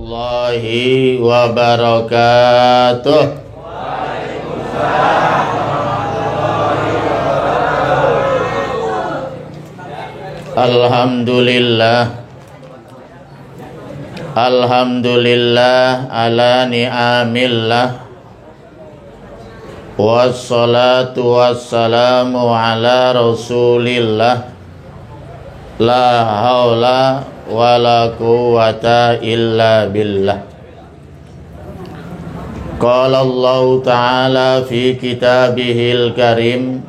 warahmatullahi wabarakatuh. Alhamdulillah ala ni'amillah, wassalatu wassalamu ala rasulillah, la haula wala quwwata illa billah. Qala Allah ta'ala fi kitabihil karim,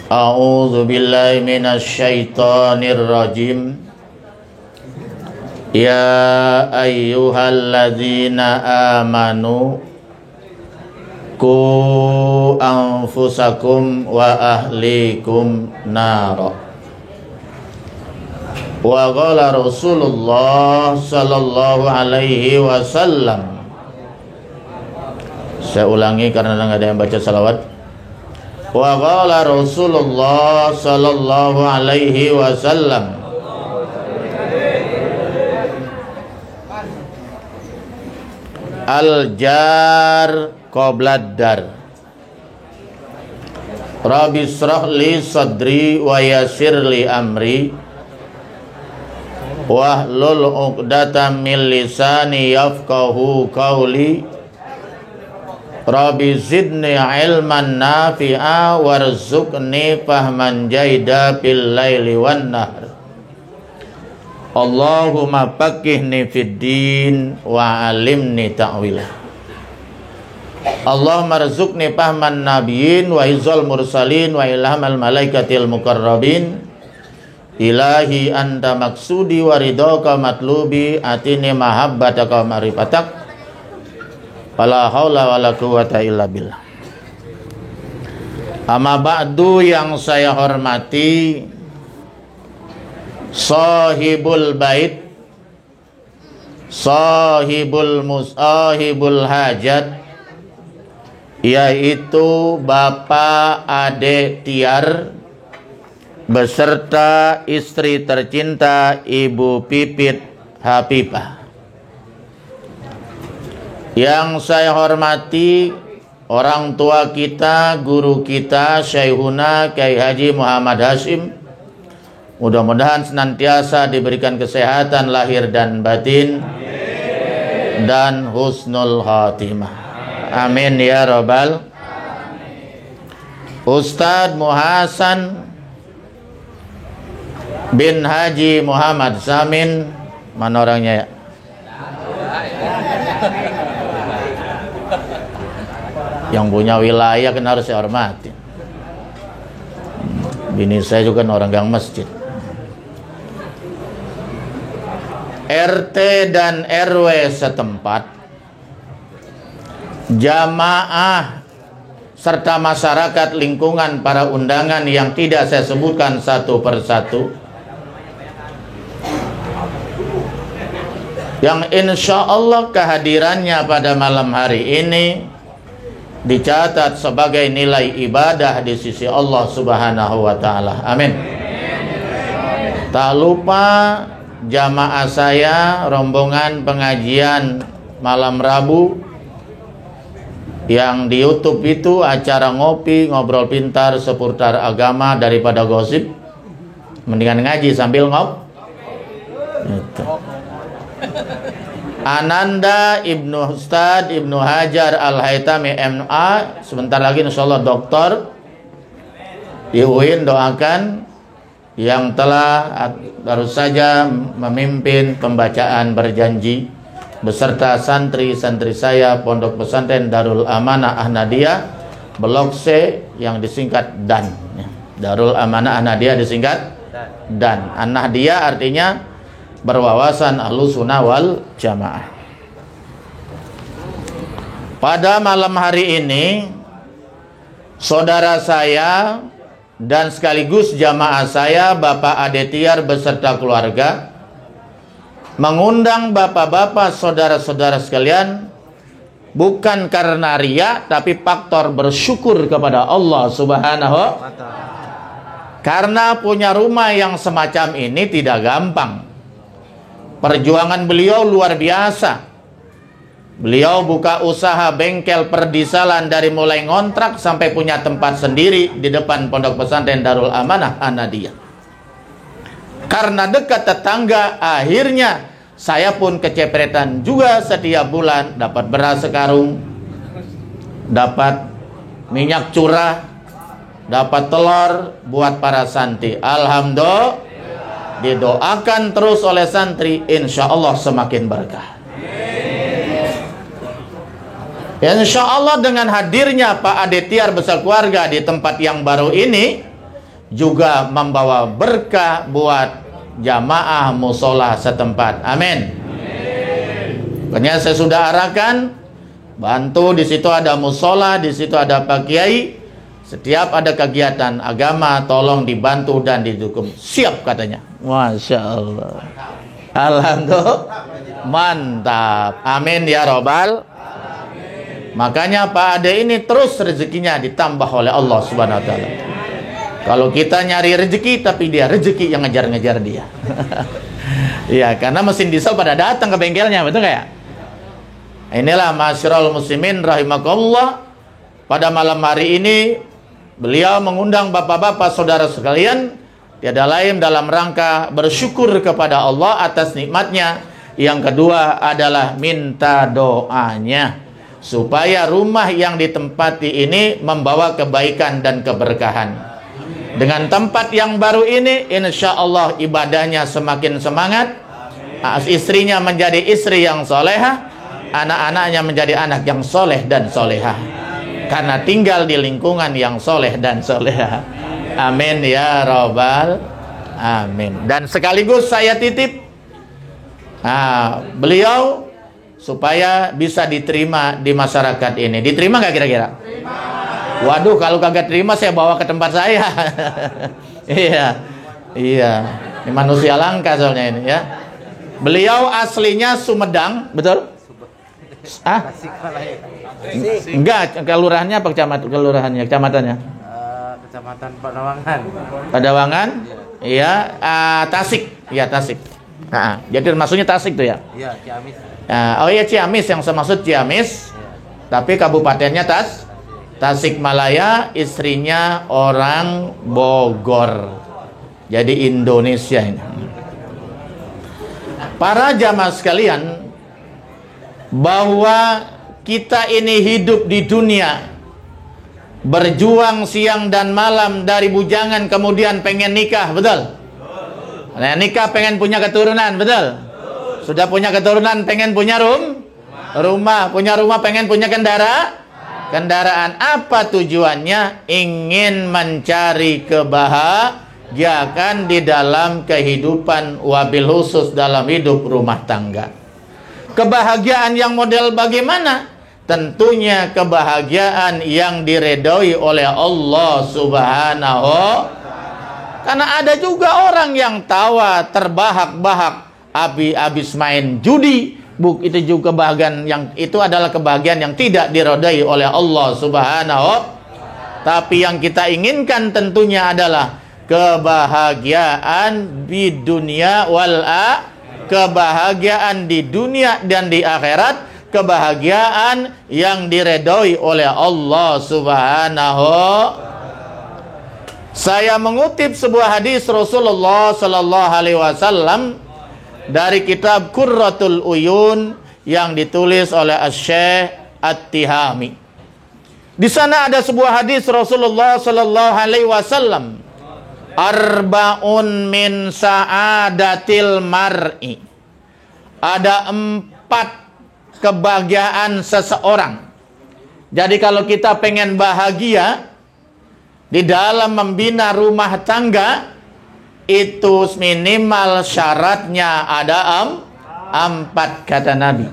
a'udzu billahi minasy syaithanir rajim. Ya ayyuhalladzina amanu qu anfusakum wa ahlikum nara. Wa qala Rasulullah sallallahu alaihi wasallam. Saya ulangi karena enggak ada yang baca salawat. Wa qala Rasulullah sallallahu alaihi wasallam. Al-jar qoblad dar. Rabbi shrah li sadri wa yassir li amri wahlul 'uqdatam min lisani yafqahu qawli. Rabbi zidni ilman nafi'a warzuqni fahman jaida bil laili wan nahr. Allahumma faqihni fid din wa 'allimni ta'wil. Allahumma rzuqni fahman nabiyyin wa hizal mursalin wa ilhamal malaikatil muqarrabin. Ilahi anta maksudi wa ridhaka matlubi, atini mahabbataka wa ma'rifatak. Wala haula wala quwwata illa billah. Amma ba'du, yang saya hormati sahibul bait, sahibul hajat, yaitu Bapak Ade Tiar beserta istri tercinta Ibu Pipit Hapipah. Yang saya hormati orang tua kita, guru kita, Syekhuna Kyai Haji Muhammad Hasyim. Mudah-mudahan senantiasa diberikan kesehatan lahir dan batin. Amin. Dan husnul khatimah. Amin ya rabbal. Ustadz Muhasan bin Haji Muhammad Samin, mana orangnya ya? Yang punya wilayah kan harus saya hormati. Bini saya juga orang gang masjid. RT dan RW setempat, jamaah serta masyarakat lingkungan para undangan yang tidak saya sebutkan satu persatu, yang insya Allah kehadirannya pada malam hari ini dicatat sebagai nilai ibadah di sisi Allah Subhanahu wa Ta'ala. Amin. Tak lupa jamaah saya, rombongan pengajian malam Rabu yang di YouTube itu acara ngopi, ngobrol pintar seputar agama daripada gosip. Mendingan ngaji sambil gitu. Ananda Ibnu Ustadz Ibnu Hajar Al-Haytami MA, sebentar lagi insyaallah doktor di UIN. Doakan yang telah baru saja memimpin pembacaan berjanji beserta santri-santri saya Pondok Pesantren Darul Amanah Ahmadiyah Blok C yang disingkat DAN. Darul Amanah Ahmadiyah disingkat DAN. Ahmadiyah artinya berwawasan Ahlus Sunnah wal Jamaah. Pada malam hari ini saudara saya dan sekaligus jamaah saya, Bapak Ade Tiar beserta keluarga, mengundang bapak-bapak, saudara-saudara sekalian, bukan karena riya, tapi faktor bersyukur kepada Allah Subhanahu wa Ta'ala. Karena punya rumah yang semacam ini tidak gampang. Perjuangan beliau luar biasa. Beliau buka usaha bengkel perdisalan dari mulai ngontrak sampai punya tempat sendiri di depan Pondok Pesantren Darul Amanah Ahmadiyah. Karena dekat tetangga, akhirnya saya pun kecepretan juga setiap bulan, dapat beras sekarung, dapat minyak curah, dapat telur buat para santri. Alhamdulillah, didoakan terus oleh santri, insya Allah semakin berkah. Insya Allah dengan hadirnya Pak Ade Tiar beserta keluarga di tempat yang baru ini juga membawa berkah buat jamaah musola setempat. Amin. Makanya saya sudah arahkan, bantu di situ ada musola, di situ ada Pak Kiai. Setiap ada kegiatan agama tolong dibantu dan didukung. Siap katanya. Masya Allah. Alhamdulillah. Mantap. Amin ya robbal. Makanya Pak Ade ini terus rezekinya ditambah oleh Allah Subhanahu wa taala. Kalau kita nyari rezeki tapi dia rezeki yang ngejar-ngejar dia. Iya, karena mesin diesel pada datang ke bengkelnya, betul nggak ya? Inilah masyarul muslimin rahimakumullah. Pada malam hari ini beliau mengundang bapak-bapak saudara sekalian tiada lain dalam rangka bersyukur kepada Allah atas nikmatnya. Yang kedua adalah minta doanya supaya rumah yang ditempati ini membawa kebaikan dan keberkahan. Dengan tempat yang baru ini, insya Allah ibadahnya semakin semangat, istrinya menjadi istri yang solehah, anak-anaknya menjadi anak yang soleh dan solehah, karena tinggal di lingkungan yang soleh dan solehah. Amin ya robbal amin. Dan sekaligus saya titip beliau supaya bisa diterima di masyarakat ini. Diterima nggak kira-kira? Waduh, kalau kagak terima saya bawa ke tempat saya. Iya, iya. Ini manusia langka soalnya ini ya. Beliau aslinya Sumedang, betul? Enggak, kelurahannya apa kelurahannya, kecamatannya? Kecamatan Padawangan. Padawangan? Iya, Tasik. Iya, Tasik. Jadi maksudnya Tasik tuh ya? Iya, Ciamis. Oh iya, Ciamis, yang saya maksud Ciamis. Tapi kabupatennya Tasikmalaya, istrinya orang Bogor. Jadi Indonesia ini. Para jamaah sekalian, bahwa kita ini hidup di dunia, berjuang siang dan malam dari bujangan, kemudian pengen nikah, betul? Nah, nikah pengen punya keturunan, betul? Sudah punya keturunan pengen punya rumah, punya rumah pengen punya kendaraan. Apa tujuannya? Ingin mencari kebahagiaan di dalam kehidupan, wabil khusus dalam hidup rumah tangga. Kebahagiaan yang model bagaimana? Tentunya kebahagiaan yang diredoi oleh Allah Subhanahu. Karena ada juga orang yang tawa terbahak-bahak habis main judi. Itu juga kebahagiaan yang itu adalah kebahagiaan yang tidak dirodai oleh Allah Subhanahu. Tapi yang kita inginkan tentunya adalah kebahagiaan di dunia kebahagiaan di dunia dan di akhirat, kebahagiaan yang diredoi oleh Allah Subhanahu. Saya mengutip sebuah hadis Rasulullah sallallahu alaihi wasallam dari kitab Qurratul Uyun yang ditulis oleh Asy-Syaikh At-Tihami. Di sana ada sebuah hadis Rasulullah sallallahu alaihi wasallam, arba'un min sa'adatil mar'i. Ada 4 kebahagiaan seseorang. Jadi kalau kita pengen bahagia di dalam membina rumah tangga, itu minimal syaratnya ada 4 kata Nabi.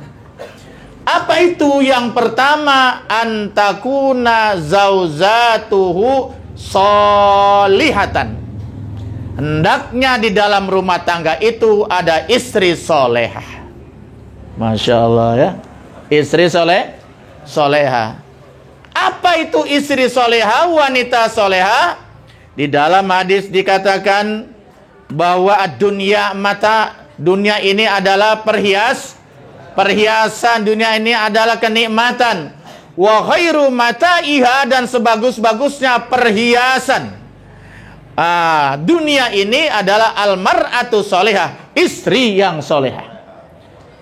Apa itu? Yang pertama, antakuna zauzatuhu solihatan. Hendaknya di dalam rumah tangga itu ada istri solehah. Masya Allah ya. Istri solehah. Apa itu istri solehah, wanita solehah? Di dalam hadis dikatakan bahwa dunia mata, Dunia ini adalah perhiasan. Dunia ini adalah kenikmatan. Wa khairu mata'iha, dan sebagus-bagusnya perhiasan dunia ini adalah almar'atu solehah, istri yang solehah.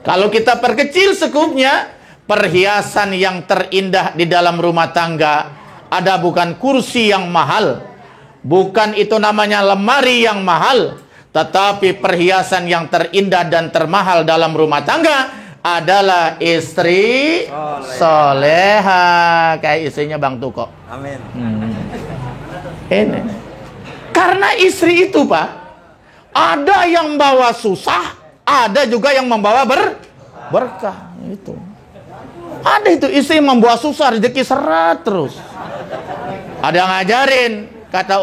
Kalau kita perkecil sekupnya, perhiasan yang terindah di dalam rumah tangga ada bukan kursi yang mahal, bukan itu namanya lemari yang mahal, tetapi perhiasan yang terindah dan termahal dalam rumah tangga adalah istri soleha, kayak istrinya Bang Tuko. Amin. Ini karena istri itu, Pak, ada yang bawa susah, ada juga yang membawa berkah. Itu ada, itu istri membawa susah, rezeki seret terus. Ada yang ngajarin, kata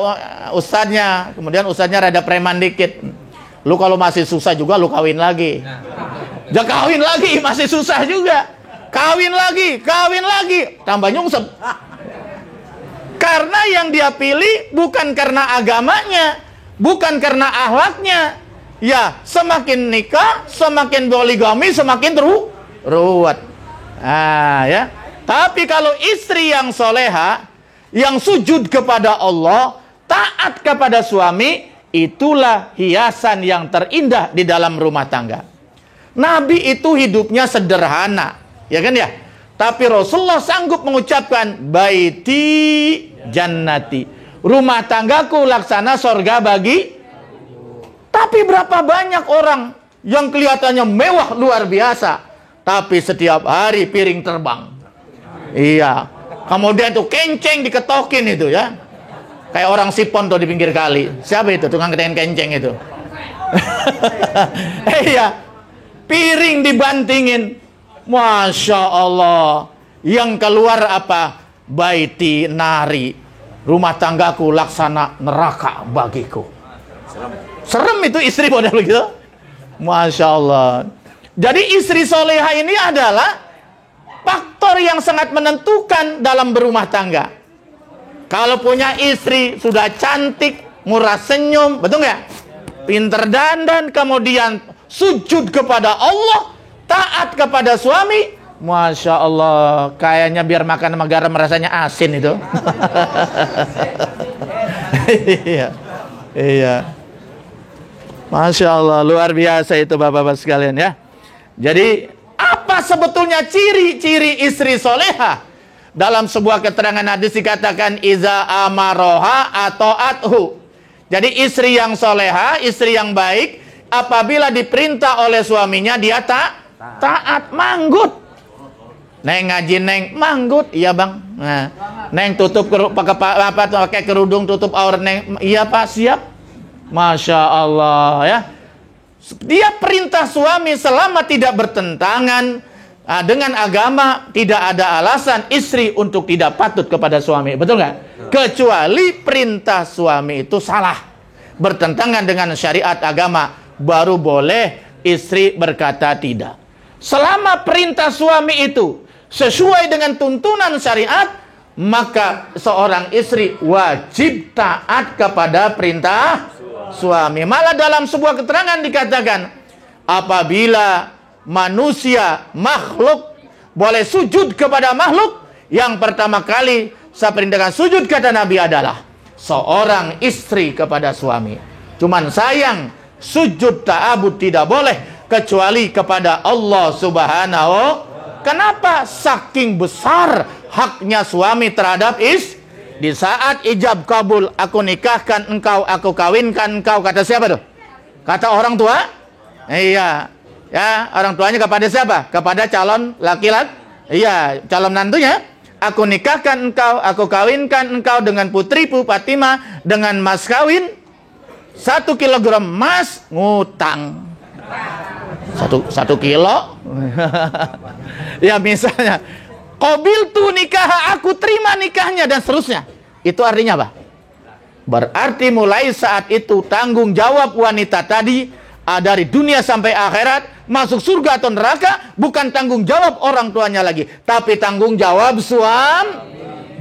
ustadznya, kemudian ustadznya rada preman dikit. Lu kalau masih susah juga lu kawin lagi. Ya kawin lagi, masih susah juga. Kawin lagi, tambah nyungsep. Karena yang dia pilih bukan karena agamanya, bukan karena akhlaknya. Ya, semakin nikah, semakin poligami, semakin ruwet. Ya. Tapi kalau istri yang soleha, yang sujud kepada Allah, taat kepada suami, itulah hiasan yang terindah di dalam rumah tangga. Nabi itu hidupnya sederhana, ya kan ya? Tapi Rasulullah sanggup mengucapkan baiti jannati, rumah tanggaku laksana sorga bagi. Tapi berapa banyak orang yang kelihatannya mewah luar biasa, tapi setiap hari piring terbang. Iya. Kemudian tuh kenceng diketokin itu ya. Kayak orang sipon tuh di pinggir kali. Siapa itu tukang ketengan kenceng itu? Iya. Piring dibantingin. Masya Allah. Yang keluar apa? Baiti nari, rumah tanggaku laksana neraka bagiku. Serem itu istri model begitu. Masya Allah. Jadi istri soleha ini adalah faktor yang sangat menentukan dalam berumah tangga. Kalau punya istri sudah cantik, murah senyum, betul nggak? Pinter dandan, kemudian sujud kepada Allah, taat kepada suami, Masya Allah, kayaknya biar makan sama garam rasanya asin itu. Iya. Masya Allah, luar biasa itu bapak-bapak sekalian ya. Jadi apa sebetulnya ciri-ciri istri soleha? Dalam sebuah keterangan hadis dikatakan iza amaroha atau athu. Jadi istri yang soleha, istri yang baik, apabila diperintah oleh suaminya dia taat, manggut. Neng ngaji neng manggut, iya bang. Nah, neng tutup pakai kerudung tutup aurat neng, iya pak siap. Masya Allah ya. Dia perintah suami selama tidak bertentangan dengan agama, tidak ada alasan istri untuk tidak patut kepada suami, betul nggak? Kecuali perintah suami itu salah, bertentangan dengan syariat agama, baru boleh istri berkata tidak. Selama perintah suami itu sesuai dengan tuntunan syariat, maka seorang istri wajib taat kepada perintah suami. Malah dalam sebuah keterangan dikatakan, apabila manusia, makhluk boleh sujud kepada makhluk, yang pertama kali saya perintahkan sujud kata Nabi adalah seorang istri kepada suami. Cuman sayang, sujud ta'abud tidak boleh kecuali kepada Allah Subhanahu. Kenapa? Saking besar haknya suami terhadap istri. Di saat ijab kabul, aku nikahkan engkau, aku kawinkan engkau, kata siapa tuh? Kata orang tua? Iya. Ya, orang tuanya kepada siapa? Kepada calon laki-laki. Iya, calon menantunya. Aku nikahkan engkau, aku kawinkan engkau dengan putriku Fatimah dengan mas kawin 1 kilogram emas, ngutang 1 kilo. Ya misalnya, qabil tu nikah, aku terima nikahnya, dan seterusnya. Itu artinya apa? Berarti mulai saat itu tanggung jawab wanita tadi dari dunia sampai akhirat, masuk surga atau neraka, bukan tanggung jawab orang tuanya lagi, tapi tanggung jawab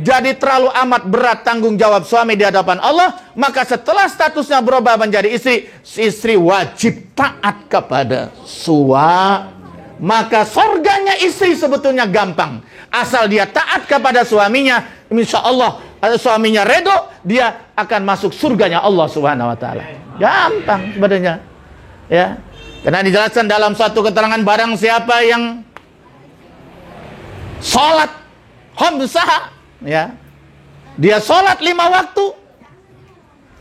jadi terlalu amat berat tanggung jawab suami di hadapan Allah, maka setelah statusnya berubah menjadi istri, istri wajib taat kepada suami. Maka surganya istri sebetulnya gampang. Asal dia taat kepada suaminya, insya Allah suaminya redo, dia akan masuk surganya Allah Subhanahu wa taala. Gampang sebenarnya. Ya. Karena dijelaskan dalam suatu keterangan, barang siapa yang sholat khamsah, ya, dia sholat 5 waktu,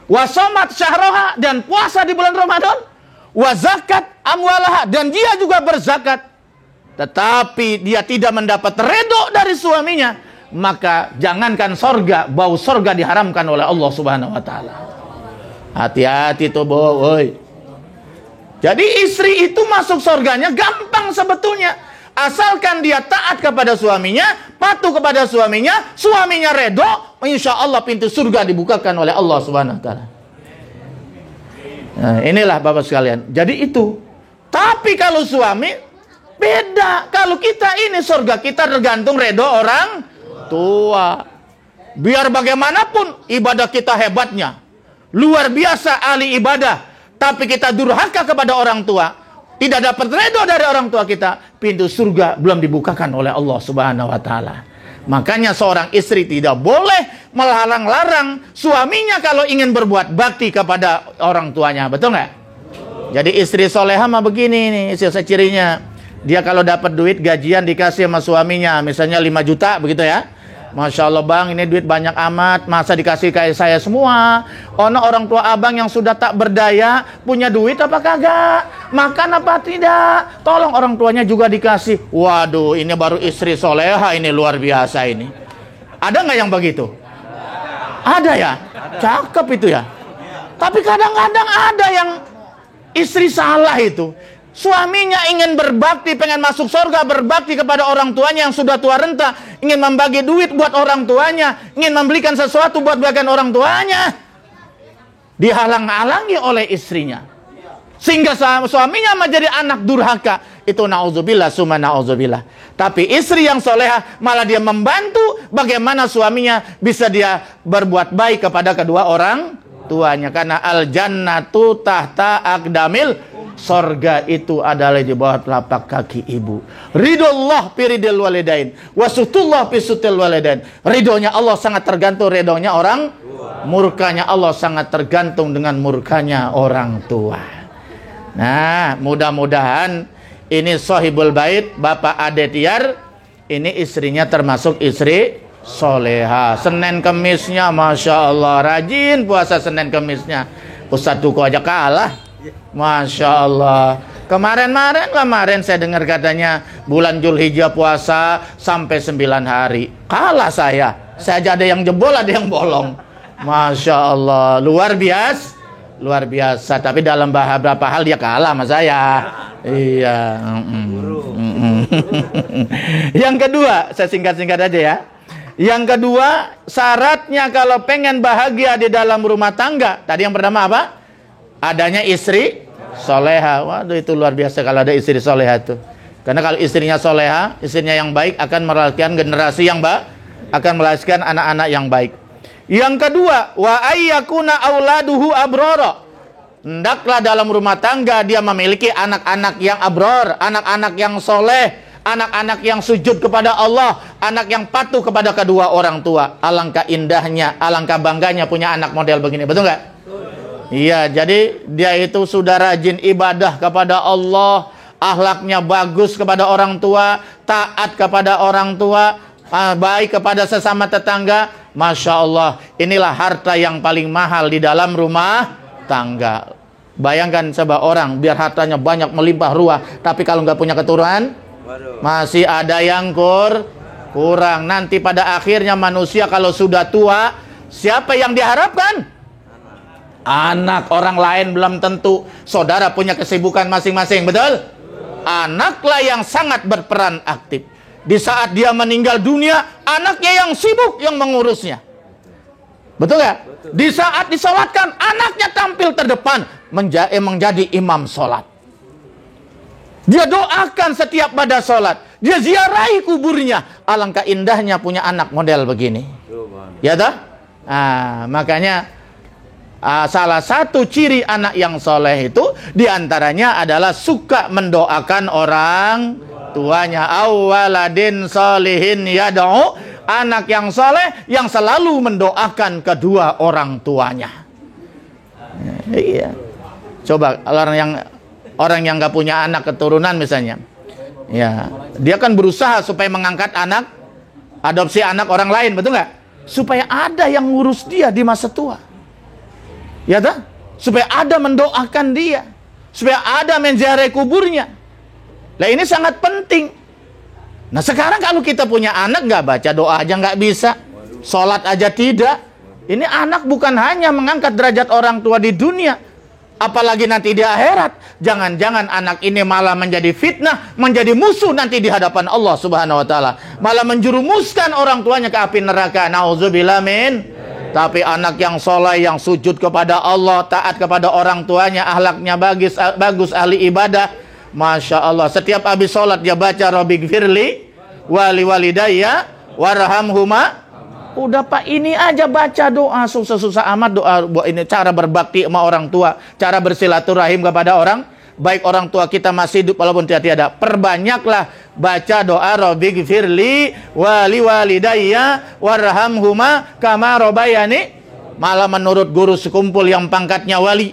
wasomat syahroha, dan puasa di bulan Ramadan, wa zakat amwalaha, dan dia juga berzakat, tetapi dia tidak mendapat redho dari suaminya, maka jangankan sorga, bau sorga diharamkan oleh Allah Subhanahu wa taala. Hati-hati tuh boy. Jadi istri itu masuk sorganya gampang sebetulnya, asalkan dia taat kepada suaminya, patuh kepada suaminya, suaminya redho, insya Allah pintu surga dibukakan oleh Allah Subhanahu wa taala. Nah, inilah Bapak sekalian. Jadi itu. Tapi kalau suami beda. Kalau kita ini surga kita tergantung redho orang tua. Biar bagaimanapun ibadah kita hebatnya, luar biasa ahli ibadah, tapi kita durhaka kepada orang tua, tidak dapat redho dari orang tua kita, pintu surga belum dibukakan oleh Allah Subhanahu wa taala. Makanya seorang istri tidak boleh melarang-larang suaminya kalau ingin berbuat bakti kepada orang tuanya. Betul nggak? Jadi istri soleha mah begini nih, cirinya. Dia kalau dapat duit gajian dikasih sama suaminya, misalnya 5 juta begitu ya. Masya Allah bang, ini duit banyak amat, masa dikasih kayak saya semua? Ono orang tua abang yang sudah tak berdaya, punya duit apa kagak? Makan apa tidak? Tolong orang tuanya juga dikasih. Waduh, ini baru istri soleha, ini luar biasa ini. Ada nggak yang begitu? Ada ya? Cakep itu ya. Tapi kadang-kadang ada yang istri salah itu. Suaminya ingin berbakti, pengen masuk surga, berbakti kepada orang tuanya yang sudah tua renta, ingin membagi duit buat orang tuanya, ingin membelikan sesuatu buat bagian orang tuanya, dihalang-halangi oleh istrinya, sehingga suaminya menjadi anak durhaka. Itu na'udzubillah summa na'udzubillah. Tapi istri yang soleha malah dia membantu bagaimana suaminya bisa dia berbuat baik kepada kedua orang tuanya. Karena al jannatu tahta aqdamil, sorga itu adalah di bawah telapak kaki ibu. Ridullah piridil walidain, wasutullah pisutil walidain. Ridhonya Allah sangat tergantung ridhonya orang, murkanya Allah sangat tergantung dengan murkanya orang tua. Nah, mudah-mudahan ini sahibul bait, Bapak Ade Tiar, ini istrinya termasuk istri soleha. Senin Kemisnya Masya Allah rajin puasa Senin Kemisnya. Ustadz Tuko aja kalah. Masya Allah. Kemarin saya dengar katanya bulan Zulhijjah puasa sampai 9 hari. Kalah saya. Saya aja ada yang jebol, ada yang bolong. Masya Allah. Luar biasa. Tapi dalam beberapa hal dia kalah sama saya. Iya. Yang kedua, saya singkat-singkat aja ya. Yang kedua, syaratnya kalau pengen bahagia di dalam rumah tangga. Tadi yang pertama apa? Adanya istri soleha. Waduh, itu luar biasa kalau ada istri soleha itu. Karena kalau istrinya soleha, istrinya yang baik akan melahirkan generasi yang baik, akan melahirkan anak-anak yang baik. Yang kedua, wa ayyakuna auladuhu abrara. Hendaklah dalam rumah tangga dia memiliki anak-anak yang abror, anak-anak yang soleh, anak-anak yang sujud kepada Allah, anak yang patuh kepada kedua orang tua. Alangkah indahnya, alangkah bangganya punya anak model begini. Betul nggak? Iya, jadi dia itu sudah rajin ibadah kepada Allah, akhlaknya bagus kepada orang tua, taat kepada orang tua, baik kepada sesama tetangga. Masya Allah, inilah harta yang paling mahal di dalam rumah tangga. Bayangkan sebuah orang biar hartanya banyak melimpah ruah, tapi kalau nggak punya keturunan, masih ada yang kurang. Nanti pada akhirnya manusia kalau sudah tua, siapa yang diharapkan? Anak. Orang lain belum tentu. Saudara punya kesibukan masing-masing, betul? Anaklah yang sangat berperan aktif. Di saat dia meninggal dunia, anaknya yang sibuk yang mengurusnya. Betul gak? Di saat disolatkan, anaknya tampil terdepan menjadi imam solat. Dia doakan setiap pada solat. Dia ziarahi kuburnya. alangkah indahnya punya anak model begini. Ya toh? Makanya salah satu ciri anak yang soleh itu diantaranya adalah suka mendoakan orang tuanya. Awaladin solihin yad'u, anak yang soleh yang selalu mendoakan kedua orang tuanya. Iya. Coba orang yang nggak punya anak keturunan misalnya, ya dia kan berusaha supaya mengangkat anak, adopsi anak orang lain, betul nggak? Supaya ada yang ngurus dia di masa tua. Ya tak? Supaya ada mendoakan dia, supaya ada menziarahi kuburnya. Nah ini sangat penting. Nah sekarang kalau kita punya anak nggak baca doa aja nggak bisa, sholat aja tidak. Ini anak bukan hanya mengangkat derajat orang tua di dunia, apalagi nanti di akhirat. Jangan-jangan anak ini malah menjadi fitnah, menjadi musuh nanti di hadapan Allah Subhanahu wa taala, malah menjerumuskan orang tuanya ke api neraka. Nauzubillah min. Tapi anak yang soleh, yang sujud kepada Allah, taat kepada orang tuanya, akhlaknya bagus, ahli ibadah, masya Allah. Setiap habis sholat dia baca Rabbighfirli wali walidayya warhamhuma. Udah Pak, ini aja baca doa, susah-susah amat doa. Ini cara berbakti sama orang tua, cara bersilaturahim kepada orang, baik orang tua kita masih hidup walaupun tiada. Perbanyaklah baca doa Rabbighfirli wali walidayya warhamhuma kama rabbayani. Malah menurut guru sekumpul yang pangkatnya wali,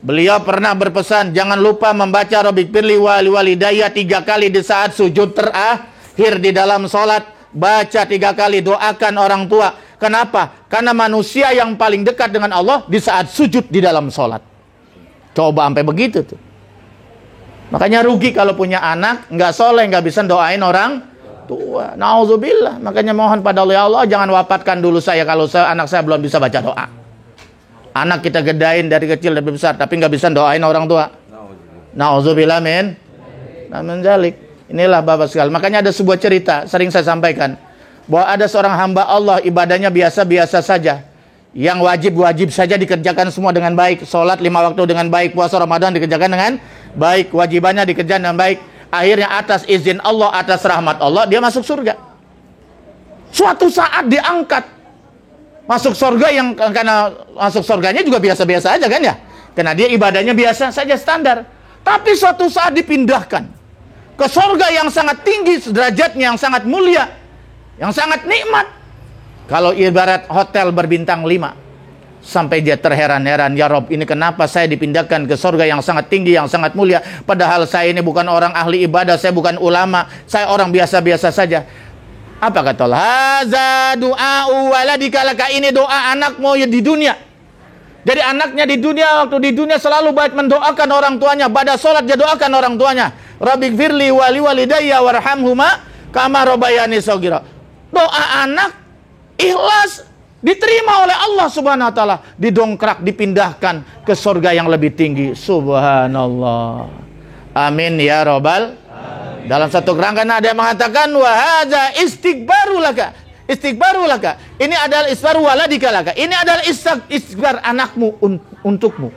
beliau pernah berpesan, jangan lupa membaca Rabbighfirli wali walidayya 3 kali di saat sujud terakhir di dalam sholat. Baca 3 kali, doakan orang tua. Kenapa? Karena manusia yang paling dekat dengan Allah di saat sujud di dalam sholat. Coba sampai begitu tuh. Makanya rugi kalau punya anak nggak soleh, nggak bisa doain orang tua. Nauzubillah. Makanya mohon pada Allah, ya Allah jangan wafatkan dulu saya kalau anak saya belum bisa baca doa. Anak kita gedain dari kecil dan besar, tapi nggak bisa doain orang tua. Nauzubillah min. Namun zalik. Inilah Bapak sekalian. Makanya ada sebuah cerita sering saya sampaikan, bahwa ada seorang hamba Allah ibadahnya biasa-biasa saja, yang wajib saja dikerjakan semua dengan baik, sholat 5 waktu dengan baik, puasa Ramadan dikerjakan dengan baik, kewajibannya dikerjakan dengan baik. Akhirnya atas izin Allah, atas rahmat Allah, dia masuk surga. Suatu saat diangkat masuk surga, yang karena masuk surganya juga biasa-biasa aja kan ya, karena dia ibadahnya biasa saja, standar. Tapi suatu saat dipindahkan ke surga yang sangat tinggi derajatnya, yang sangat mulia, yang sangat nikmat. Kalau ibarat hotel berbintang 5, sampai dia terheran-heran, ya Rob, ini kenapa saya dipindahkan ke surga yang sangat tinggi, yang sangat mulia, padahal saya ini bukan orang ahli ibadah, saya bukan ulama, saya orang biasa-biasa saja. Apa kata Allah? Haza du'a'u waladika laka, ini doa anakmu di dunia. Jadi anaknya di dunia, waktu di dunia selalu baik mendoakan orang tuanya, pada sholat dia doakan orang tuanya, Rabbighfirli wali walidayya warhamhuma kama rabbayani shaghira. Doa anak ikhlas diterima oleh Allah Subhanahu wa taala, didongkrak, dipindahkan ke surga yang lebih tinggi. Subhanallah. Amin ya rabbal. Dalam satu kerangka ada yang mengatakan wa hadza istighbaru laka. Istighbaru laka. Ini adalah istighbar waladika laka. Ini adalah istighbar anakmu untukmu.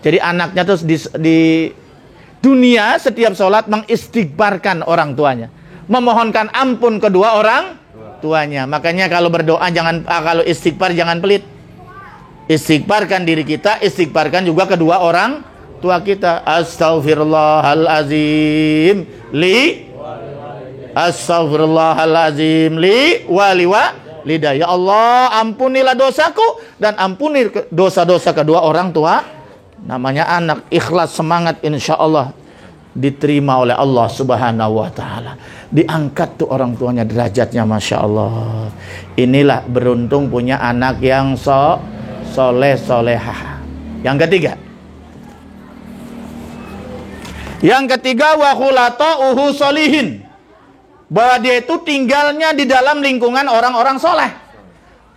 Jadi anaknya terus di dunia setiap sholat mengistighbarkan orang tuanya, memohonkan ampun kedua orang tuanya. Makanya kalau berdoa jangan, kalau istighbar jangan pelit. Istighbarkan diri kita, istighbarkan juga kedua orang tua kita. Astaghfirullahalazim li, astaghfirullahalazim li wali walidayya. Ya Allah, ampunilah dosaku dan ampuni dosa-dosa kedua orang tua. Namanya anak, ikhlas, semangat, insya Allah diterima oleh Allah Subhanahu wa ta'ala. Diangkat tuh orang tuanya derajatnya, masya Allah. Inilah beruntung punya anak yang soleh solehah. Yang ketiga wa khulata'uhu solihin, bahwa dia itu tinggalnya di dalam lingkungan orang-orang soleh.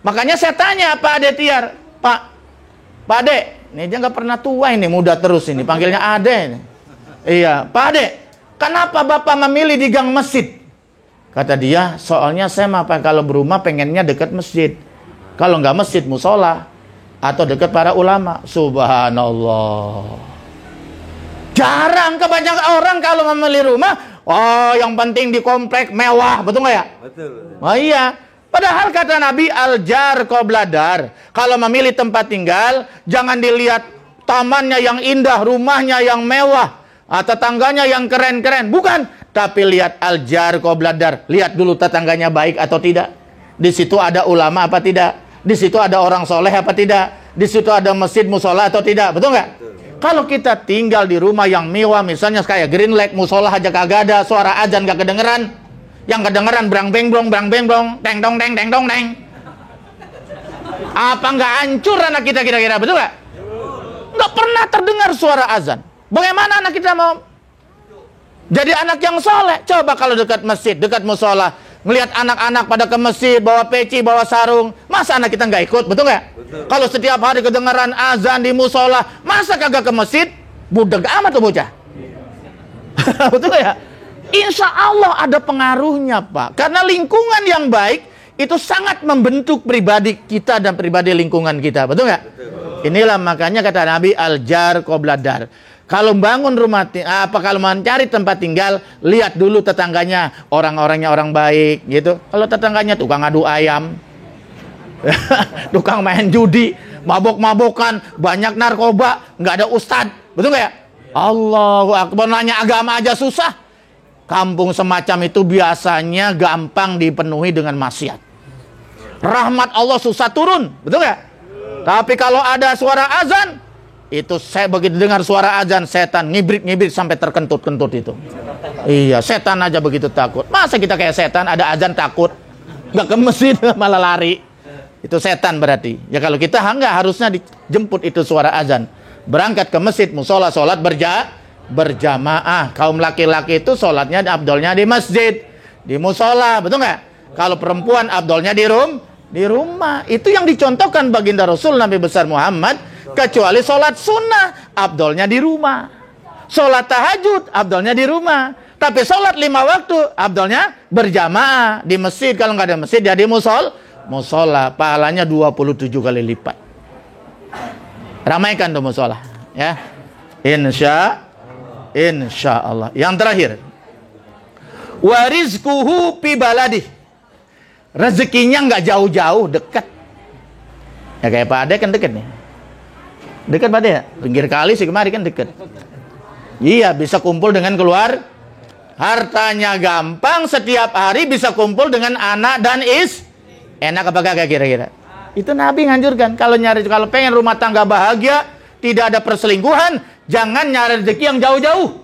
Makanya saya tanya Pak Ade Tiar, Pak Ade, ini dia nggak pernah tua ini, muda terus ini, panggilnya Ade ini. Iya, Pak Ade, kenapa Bapak memilih di gang masjid? Kata dia, soalnya saya kalau berumah pengennya dekat masjid. Kalau nggak masjid, musola atau dekat para ulama. Subhanallah. Jarang, kebanyakan orang kalau memilih rumah Oh, yang penting di komplek mewah, betul nggak ya? Betul. Oh iya. Padahal kata Nabi al-jar qabla dar. Kalau memilih tempat tinggal, jangan dilihat tamannya yang indah, rumahnya yang mewah, tetangganya yang keren-keren. Bukan. Tapi lihat al-jar qabla dar. Lihat dulu tetangganya baik atau tidak. Di situ ada ulama apa tidak? Di situ ada orang soleh apa tidak? Di situ ada masjid musola atau tidak? Betul nggak? Kalau kita tinggal di rumah yang mewah, misalnya kayak Green Lake, musola aja kagak ada, suara azan gak kedengeran. Yang kedengeran brang beng brong, teng dong teng teng dong teng. Apa nggak hancur anak kita kira-kira, betul nggak? Nggak pernah terdengar suara azan. Bagaimana anak kita mau jadi anak yang soleh? Coba kalau dekat masjid, dekat musola, ngelihat anak-anak pada ke masjid, bawa peci, bawa sarung, masa anak kita nggak ikut, betul nggak? Kalau setiap hari kedengaran azan di musola, masa kagak ke masjid? Budak amat tuh bocah. Betul nggak ya? Insya Allah ada pengaruhnya, Pak. Karena lingkungan yang baik itu sangat membentuk pribadi kita dan pribadi lingkungan kita. Betul nggak? Inilah makanya kata Nabi al-jar qabla dar. Kalau bangun rumah, kalau mencari tempat tinggal, lihat dulu tetangganya, orang-orangnya orang baik, gitu. Kalau tetangganya tukang adu ayam, tukang main judi, mabok-mabokan, banyak narkoba, nggak ada ustad, betul nggak ya? Allahu Akbar, nanya agama aja susah. Kampung semacam itu biasanya gampang dipenuhi dengan maksiat. Rahmat Allah susah turun, betul nggak? Tapi kalau ada suara azan, itu saya begitu dengar suara azan, setan ngibrit-ngibrit sampai terkentut-kentut itu. Iya, setan aja begitu takut. Masa kita kayak setan, ada azan takut, nggak ke masjid malah lari. Itu setan berarti. Ya kalau kita enggak, harusnya dijemput itu suara azan. Berangkat ke masjid, musola, sholat berjamaah. Kaum laki-laki itu sholatnya afdolnya di masjid, di musola, betul nggak? Kalau perempuan afdolnya di rumah. Itu yang dicontohkan baginda Rasul Nabi besar Muhammad. Kecuali sholat sunnah, afdolnya di rumah. Sholat tahajud, afdolnya di rumah. Tapi sholat 5 waktu, afdolnya berjamaah di masjid. Kalau nggak ada masjid, ya di musola. Pahalanya 27 kali lipat. Ramaikan tuh musola, ya. Insya Allah. Yang terakhir, warizkuhu fi baladi. Rezekinya nggak jauh-jauh, dekat. Ya kayak Pak Ade kan dekat nih. Dekat Pak Ade ya? Pinggir kali sih kemarin kan dekat. Iya, bisa kumpul dengan keluar. Hartanya gampang, setiap hari bisa kumpul dengan anak dan enak apa kagak kira-kira? Itu Nabi nganjurkan. Kalau pengen rumah tangga bahagia, tidak ada perselingkuhan, jangan nyari rezeki yang jauh-jauh.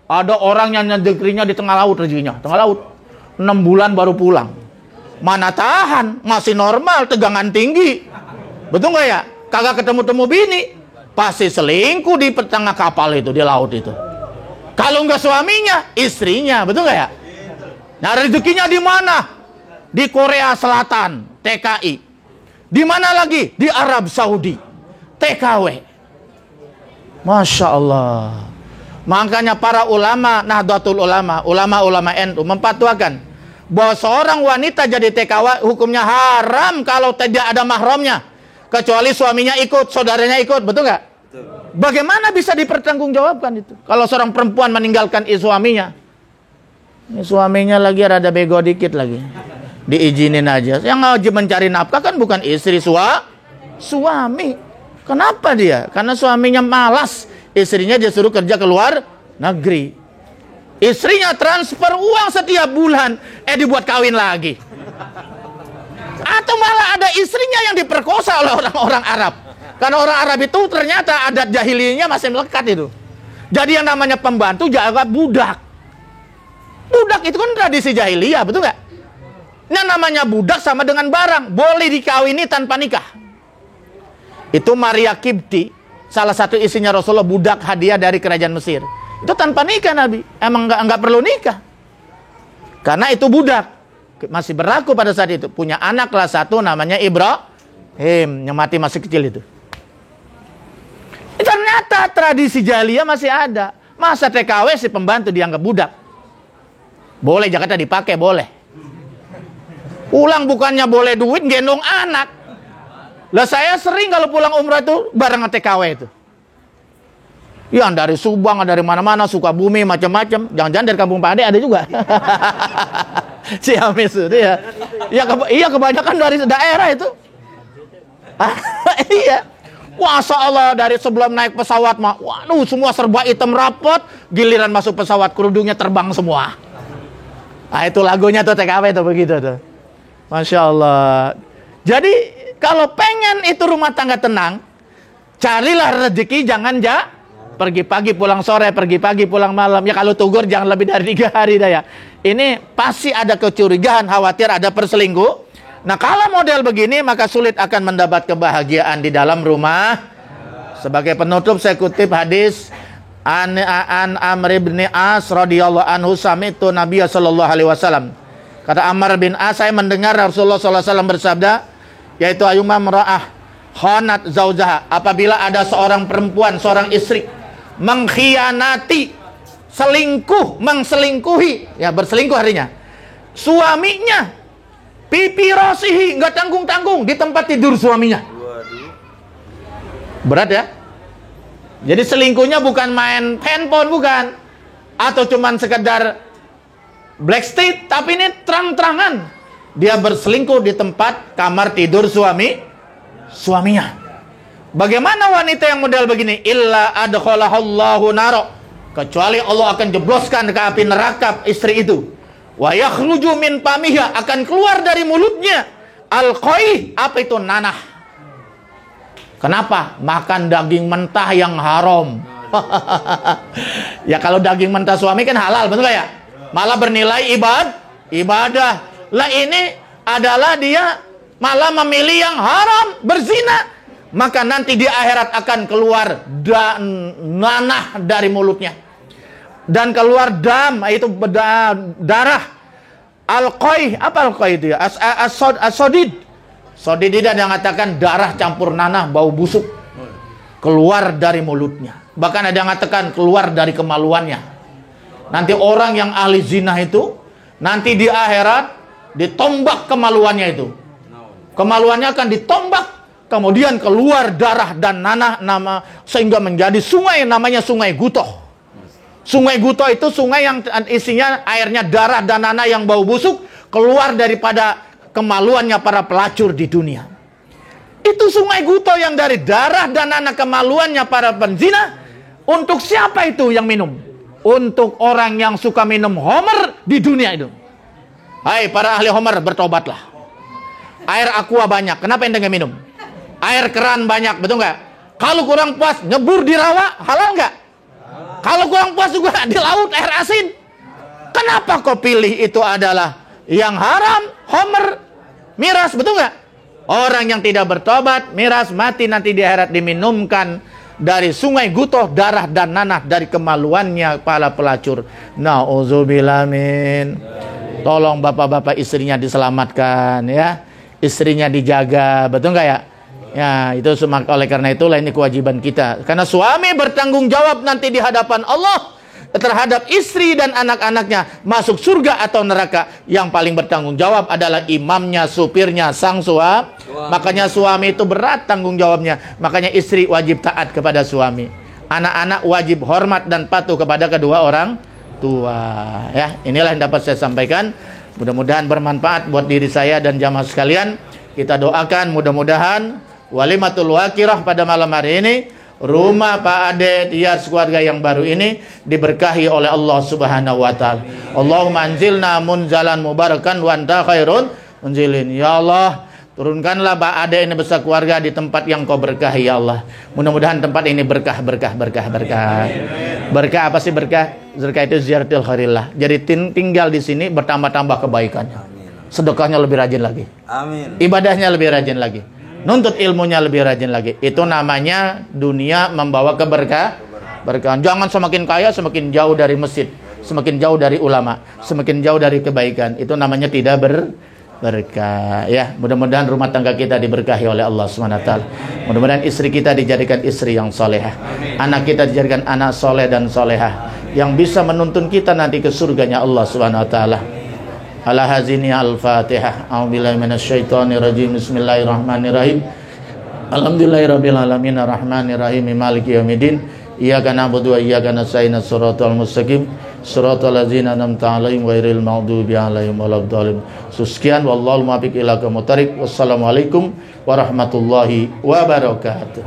Ada orang yang rezekinya di tengah laut, rezekinya tengah laut, 6 bulan baru pulang. Mana tahan, masih normal, tegangan tinggi, betul nggak ya? Kagak ketemu-temu bini, pasti selingkuh di tengah kapal itu, di laut itu. Kalau nggak suaminya, istrinya, betul nggak ya? Nah, rezekinya di mana? Di Korea Selatan, TKI. Di mana lagi? Di Arab Saudi, TKW. Masya Allah. Makanya para ulama Nahdlatul Ulama, ulama-ulama NU memfatwakan bahwa seorang wanita jadi TKW hukumnya haram kalau tidak ada mahramnya, kecuali suaminya ikut, saudaranya ikut, betul nggak? Bagaimana bisa dipertanggungjawabkan itu? Kalau seorang perempuan meninggalkan suaminya, suaminya lagi rada bego dikit lagi, diizinin aja. Yang wajib mencari nafkah kan bukan istri, suami. Kenapa dia? Karena suaminya malas, istrinya dia suruh kerja ke luar negeri. Istrinya transfer uang setiap bulan, dibuat kawin lagi. Atau malah ada istrinya yang diperkosa oleh orang-orang Arab. Karena orang Arab itu ternyata adat jahiliyahnya masih melekat itu. Jadi yang namanya pembantu jaga budak. Budak itu kan tradisi jahiliyah, betul nggak? Nah, namanya budak sama dengan barang, boleh dikawini tanpa nikah. Itu Maria Kibti, salah satu istrinya Rasulullah, budak hadiah dari kerajaan Mesir. Itu tanpa nikah Nabi, emang nggak perlu nikah. Karena itu budak, masih berlaku pada saat itu. Punya anak kelas 1 namanya Ibrahim, yang mati masih kecil itu. Ternyata tradisi jahiliyah masih ada. Masa TKW si pembantu dianggap budak? Boleh Jakarta dipakai, boleh. Pulang bukannya boleh duit, gendong anak. Lah saya sering kalau pulang umrah itu bareng TKW itu. Yang dari Subang, dari mana-mana, Sukabumi, macam-macam. Jangan-jangan dari kampung Pak Ade ada juga. Ciamis itu ya. Iya, kebanyakan dari daerah itu. Iya. Masya Allah, dari sebelum naik pesawat mah, waduh, semua serba hitam rapot. Giliran masuk pesawat, kerudungnya terbang semua. Nah, itu lagunya tuh TKP tuh begitu tuh. Masya Allah. Jadi kalau pengen itu rumah tangga tenang, carilah rezeki, jangan pergi pagi pulang sore, pergi pagi pulang malam. Ya kalau tugur jangan lebih dari 3 hari dah ya. Ini pasti ada kecurigaan, khawatir ada perselingkuh. Nah kalau model begini maka sulit akan mendapat kebahagiaan di dalam rumah. Sebagai penutup saya kutip hadis an Amr bin As radhiyallahu anhu sami'tu Nabiy sallallahu alaihi wasallam. Kata Amr bin As, saya mendengar Rasulullah sallallahu alaihi wasallam bersabda, yaitu ayyuma mar'ah khanat zaujaha, apabila ada seorang perempuan, seorang istri mengkhianati, selingkuh, mengselingkuhi, ya berselingkuh artinya, suaminya, pipi rosihi, nggak tanggung-tanggung di tempat tidur suaminya. Berat ya. Jadi selingkuhnya bukan main handphone, bukan, atau cuman sekedar blackstick, tapi ini terang-terangan dia berselingkuh di tempat kamar tidur suaminya. Bagaimana wanita yang model begini? Illa adkhalallahu naro, kecuali Allah akan jebloskan ke api neraka istri itu. Wa yakhruju min famiha, akan keluar dari mulutnya al-qaih, apa itu? Nanah. Kenapa? Makan daging mentah yang haram. Ya kalau daging mentah suami kan halal, betul gak ya? Malah bernilai ibadah. Lah ini adalah dia malah memilih yang haram, berzina. Maka nanti di akhirat akan keluar nanah dari mulutnya. Dan keluar dam, itu darah. Al-qaih, apa al-qaih itu ya? As-sodid. Sodid itu yang mengatakan darah campur nanah, bau busuk. Keluar dari mulutnya. Bahkan ada yang mengatakan keluar dari kemaluannya. Nanti orang yang ahli zina itu, nanti di akhirat ditombak kemaluannya itu. Kemaluannya akan ditombak. Kemudian keluar darah dan nanah sehingga menjadi sungai, namanya Sungai Gutoh. Sungai Gutoh itu sungai yang isinya airnya darah dan nanah yang bau busuk, keluar daripada kemaluannya para pelacur di dunia. Itu Sungai Gutoh yang dari darah dan nanah kemaluannya para penzina. Untuk siapa itu yang minum? Untuk orang yang suka minum homer di dunia itu. Hai para ahli homer, bertobatlah. Air aqua banyak, kenapa ente nggak minum? Air keran banyak, betul nggak? Kalau kurang puas, nyebur di rawa, halal nggak? Kalau kurang puas juga di laut, air asin. Kenapa kau pilih itu adalah yang haram, homer, miras, betul nggak? Orang yang tidak bertobat, miras, mati nanti di akhirat diminumkan dari Sungai Gutoh, darah dan nanah dari kemaluannya para pelacur. Nauzubillah min. Tolong bapak-bapak istrinya diselamatkan ya. Istrinya dijaga, betul nggak ya? Ya, itu oleh karena itulah ini kewajiban kita. Karena suami bertanggung jawab nanti di hadapan Allah terhadap istri dan anak-anaknya masuk surga atau neraka. Yang paling bertanggung jawab adalah imamnya, supirnya, sang suami. Makanya suami itu berat tanggung jawabnya. Makanya istri wajib taat kepada suami. Anak-anak wajib hormat dan patuh kepada kedua orang tua. Ya, inilah yang dapat saya sampaikan. Mudah-mudahan bermanfaat buat diri saya dan jamaah sekalian. Kita doakan mudah-mudahan walimatul wakirah pada malam hari ini, rumah Pak Ade Tias keluarga yang baru ini diberkahi oleh Allah Subhanahu wa taala. Allahumma anzilna munzalan mubarakan wa anta khairun munzilin. Ya Allah, turunkanlah Pak Ade ini beserta keluarga di tempat yang Kau berkahi ya Allah. Mudah-mudahan tempat ini berkah. Berkah apa sih berkah? Berkah itu ziyaratil khairillah. Jadi tinggal di sini bertambah-tambah kebaikannya. Sedekahnya lebih rajin lagi. Amin. Ibadahnya lebih rajin lagi. Nuntut ilmunya lebih rajin lagi. Itu namanya dunia membawa keberkahan. Jangan semakin kaya semakin jauh dari masjid, semakin jauh dari ulama, semakin jauh dari kebaikan. Itu namanya tidak berkah. Ya, mudah-mudahan rumah tangga kita diberkahi oleh Allah SWT. Mudah-mudahan istri kita dijadikan istri yang solehah. Anak kita dijadikan anak soleh dan solehah yang bisa menuntun kita nanti ke surganya Allah SWT. Ala hazini al-Fatihah. A'udzubillahi minasyaitonir rajim. Bismillahirrahmanirrahim. Alhamdulillahirabbil alamin arrahmanirrahim maliki yaumiddin. Iyyaka na'budu wa iyyaka nasta'in. Shiratal mustaqim. Shiratal ladzina an'amta 'alaihim ghairil maghdubi 'alaihim waladdallin. Sekian, wallahul muwaffiq ila aqwamit thoriq. Wassalamualaikum warahmatullahi wabarakatuh.